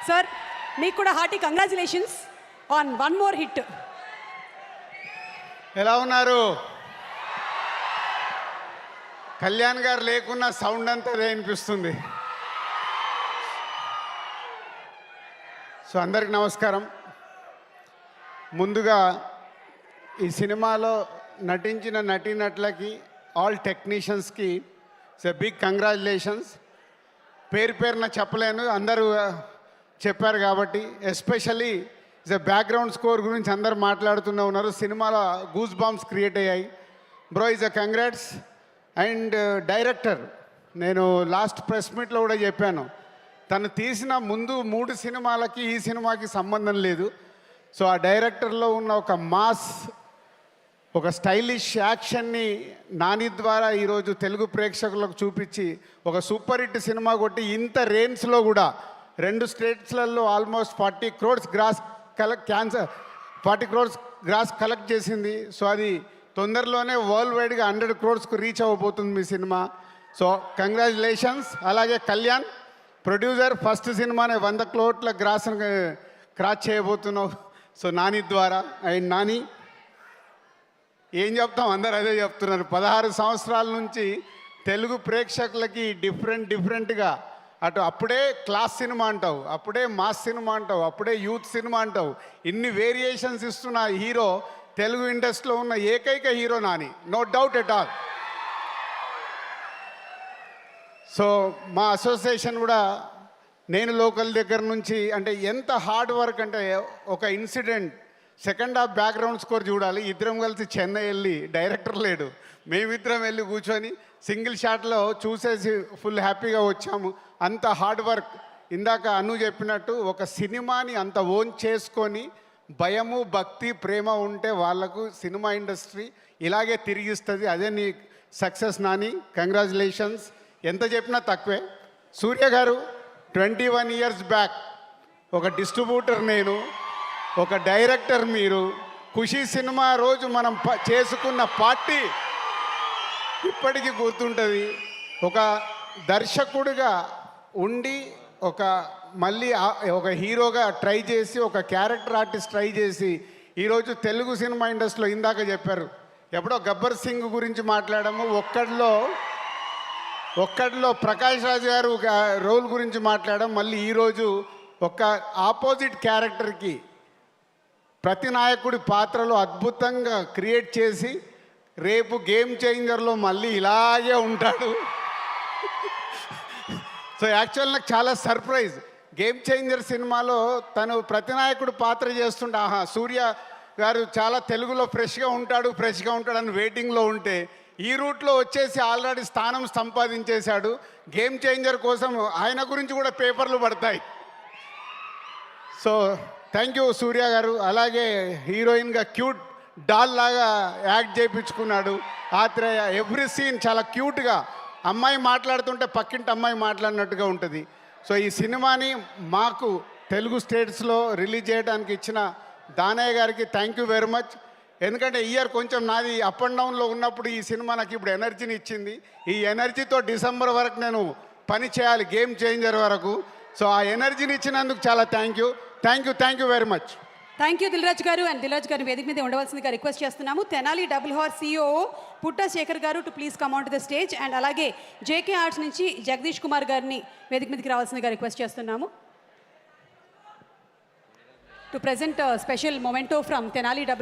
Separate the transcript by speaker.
Speaker 1: Sir మీకు కూడా hearty congratulations on one more hit.
Speaker 2: ఎలా ఉన్నారు? కళ్యాణ్ గారు లేకున్నా సౌండ్ అంతా వినిపిస్తుంది. సో అందరికి నమస్కారం. ముందుగా ఈ సినిమాలో నటించిన నటీనటులకి, ఆల్ టెక్నీషియన్స్కి బిగ్ కంగ్రాచులేషన్స్. పేరు పేరున చెప్పలేను, అందరూ చెప్పారు కాబట్టి. ఎస్పెషల్లీ బ్యాక్గ్రౌండ్ స్కోర్ గురించి అందరు మాట్లాడుతూనే ఉన్నారు. సినిమాలో గూస్ బాంబ్స్ క్రియేట్ అయ్యాయి. Bro is a congrats. And director, నేను లాస్ట్ ప్రెస్ మీట్లో కూడా చెప్పాను, తను తీసిన ముందు 3 సినిమాలకి ఈ సినిమాకి సంబంధం లేదు. సో ఆ డైరెక్టర్లో ఉన్న ఒక మాస్, ఒక స్టైలిష్ యాక్షన్ని నాని ద్వారా ఈరోజు తెలుగు ప్రేక్షకులకు చూపించి ఒక సూపర్ హిట్ సినిమా కొట్టి ఇంత రేంజ్లో కూడా 2 స్టేట్స్లలో ఆల్మోస్ట్ 40 crores గ్రాస్ కలెక్ట్ చేసింది. సో అది తొందరలోనే వరల్డ్ వైడ్గా 100 crores రీచ్ అవ్వబోతుంది మీ సినిమా. So congratulations. అలాగే కళ్యాణ్ ప్రొడ్యూసర్, ఫస్ట్ సినిమానే 100 crores క్రాస్ చేయబోతున్నావు. సో నాని ద్వారా. అండ్ నాని ఏం చెప్తాం, అందరు అదే చెప్తున్నారు. 16 సంవత్సరాల నుంచి తెలుగు ప్రేక్షకులకి డిఫరెంట్గా అటు అప్పుడే క్లాస్ సినిమా అంటావు, అప్పుడే మాస్ సినిమా అంటావు, అప్పుడే యూత్ సినిమా అంటావు, ఇన్ని వేరియేషన్స్ ఇస్తున్న హీరో తెలుగు ఇండస్ట్రీలో ఉన్న ఏకైక hero Nani, no doubt at all. So మా అసోసియేషన్ కూడా నేను లోకల్ దగ్గర నుంచి, అంటే ఎంత హార్డ్ వర్క్ అంటే, ఒక incident second half background score చూడాలి. ఇద్దరం కలిసి చెన్నై వెళ్ళి, డైరెక్టర్ లేడు, మేమిద్దరం వెళ్ళి కూర్చొని సింగిల్ షాట్లో చూసేసి ఫుల్ హ్యాపీగా వచ్చాము. అంత హార్డ్ వర్క్. ఇందాక అను చెప్పినట్టు ఒక సినిమాని అంత ఓన్ చేసుకొని భయము, భక్తి, ప్రేమ ఉంటే వాళ్లకు సినిమా ఇండస్ట్రీ ఇలాగే తిరిగిస్తుంది. అదే నీ సక్సెస్ నాని. కంగ్రాచులేషన్స్. ఎంత చెప్పినా తక్కువే. సూర్య గారు 21 years బ్యాక్ ఒక డిస్ట్రిబ్యూటర్ నేను, ఒక డైరెక్టర్ మీరు. ఖుషీ సినిమా రోజు మనం చేసుకున్న పార్టీ ఇప్పటికీ గుర్తుంటుంది. ఒక దర్శకుడిగా ఉండి మళ్ళీ ఒక హీరోగా ట్రై చేసి, ఒక క్యారెక్టర్ ఆర్టిస్ట్ ట్రై చేసి ఈరోజు తెలుగు సినిమా ఇండస్ట్రీలో, ఇందాక చెప్పారు ఎప్పుడో గబ్బర్ సింగ్ గురించి మాట్లాడాము, ఒక్కడిలో ప్రకాష్ రాజ్ గారు రోల్ గురించి మాట్లాడాం. మళ్ళీ ఈరోజు ఒక ఆపోజిట్ క్యారెక్టర్కి ప్రతి నాయకుడి పాత్రలో అద్భుతంగా క్రియేట్ చేసి రేపు గేమ్ చేంజర్లో మళ్ళీ ఇలాగే ఉంటాడు. సో యాక్చువల్ నాకు చాలా సర్ప్రైజ్. గేమ్ చేంజర్ సినిమాలో తను ప్రతినాయకుడు పాత్ర చేస్తుంటే, ఆహా సూర్య గారు చాలా తెలుగులో ఫ్రెష్గా ఉంటాడు అని వెయిటింగ్లో ఉంటే, ఈ రూట్లో వచ్చేసి ఆల్రెడీ స్థానం సంపాదించేశాడు. గేమ్ చేంజర్ కోసం ఆయన గురించి కూడా పేపర్లు పడతాయి. సో థ్యాంక్ యూ సూర్య గారు. అలాగే హీరోయిన్గా క్యూట్ డాల్ లాగా యాక్ట్ చేయించుకున్నాడు. ఆత్రేయ ఎవ్రీ సీన్ చాలా క్యూట్గా, అమ్మాయి మాట్లాడుతుంటే పక్కింటి అమ్మాయి మాట్లాడినట్టుగా ఉంటుంది. సో ఈ సినిమాని మాకు తెలుగు స్టేట్స్లో రిలీజ్ చేయడానికి ఇచ్చిన దానయ్య గారికి థ్యాంక్ యూ వెరీ మచ్. ఎందుకంటే ఇయర్ కొంచెం నాది అప్ అండ్ డౌన్లో ఉన్నప్పుడు ఈ సినిమా నాకు ఇప్పుడు ఎనర్జీని ఇచ్చింది. ఈ ఎనర్జీతో డిసెంబర్ వరకు నేను పని చేయాలి, గేమ్ చేంజర్ వరకు. సో ఆ ఎనర్జీని ఇచ్చినందుకు చాలా thank you very much.
Speaker 1: Thank you Dilraj గారు. అండ్ దిల్రాజ్ గారిని వేదిక మీద ఉండవలసిందిగా రిక్వెస్ట్ చేస్తున్నాము. Tenali double hour CEO Putta Shekhar గారు to please come on to the stage. And అలాగే JK ఆర్ట్స్ నుంచి జగదీష్ కుమార్ గారిని వేదిక మీదకి రావాల్సిందిగా రిక్వెస్ట్ చేస్తున్నాము to present special memento from Tenali double